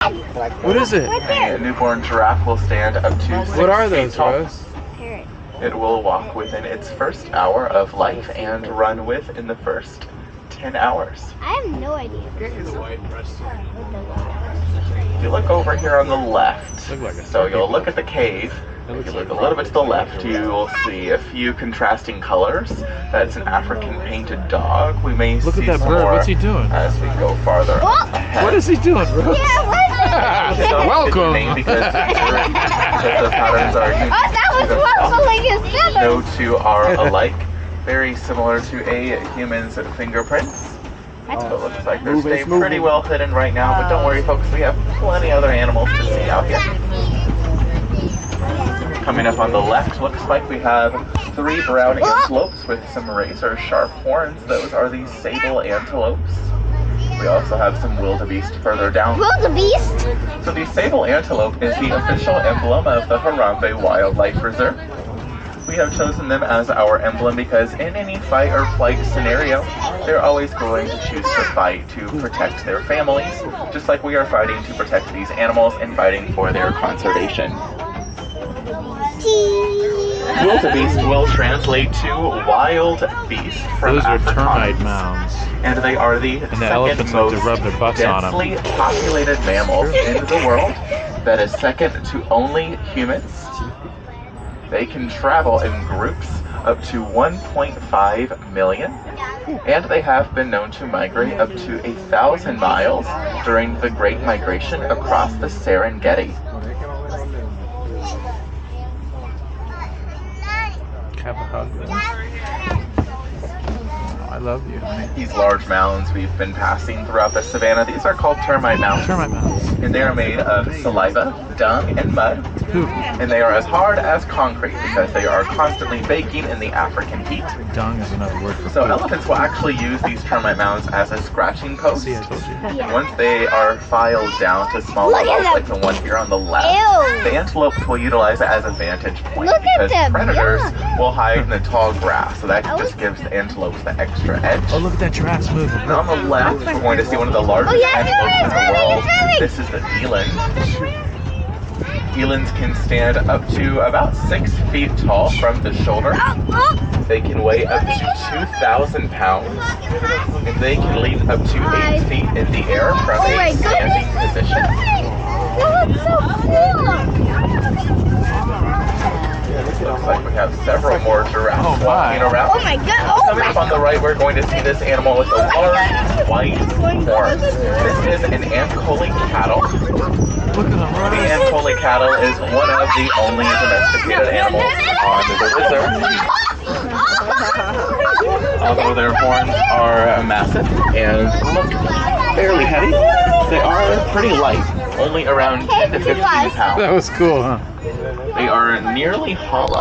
What is it? A newborn giraffe will stand up to 6 What are feet those, tall. Rose? Parrot. It will walk within its first hour of life and run within the first 10 hours. I have no idea. If you look over here on the left, Look like a so you'll turkey. look at the cave. If you look a little bit to the left, you will see a few contrasting colors. That's an African painted dog. We may Look see at that some bird. more What's he doing? as we go farther Oh! ahead. What is he doing, Rose? Yeah, what is it? So Welcome. it's named because the patterns are unique Oh, that was to themselves. ruffling his feathers. No two are alike. Very similar to a human's fingerprints. So it looks like they're staying pretty well hidden right now, but don't worry folks, we have plenty other animals to see out here. Coming up on the left, looks like we have 3 brown antelopes with some razor sharp horns. Those are the sable antelopes. We also have some wildebeest further down. Wildebeest? So the sable antelope is the official emblem of the Harambe Wildlife Reserve. We have chosen them as our emblem because in any fight or flight scenario, they're always going to choose to fight to protect their families, just like we are fighting to protect these animals and fighting for their conservation. Wildebeest will translate to wild beast from Those are termite Afrikaans, mounds. and they are the And the second elephants like to most rub their butts on them. densely populated mammal in the world. That is second to only humans. They can travel in groups up to 1.5 million, and they have been known to migrate up to 1,000 miles during the Great Migration across the Serengeti. Have a hug. I love you, honey. These large mounds we've been passing throughout the savannah, these are called termite mounds. Termite mounds. And they are made of saliva, dung, and mud. Who? And they are as hard as concrete because they are constantly baking in the African heat. Dung is another word for So poop. elephants will actually use these termite mounds as a scratching post. See, I told you. Once they are filed down to small Look at levels them. like the one here on the left, Ew. the antelopes will utilize it as a vantage point Look at because them, predators yeah. will hide in the tall grass. So that just gives the antelopes the extra edge. Oh, look at that giraffe's moving. And on the left, we're going to see one of the largest Oh, yeah, antelopes in the world. it's moving. This is the eland. Elands can stand up to about 6 feet tall from the shoulder. Oh, They can weigh up to 2,000 pounds. And they can leap up to 8 feet in the air from Oh my a standing goodness. position. that looks so cool. Looks like we have several more giraffes Oh, my. walking around. Oh my god. Oh Coming my up on the right, we're going to see this animal with the large white horns. This is an Ankole cattle. Look at them. The Ankole cattle is one of the only domesticated animals on the reserve. Although their horns are massive and look fairly heavy, they are pretty light, only around 10 to 15 pounds. That was cool, huh? They are nearly hollow.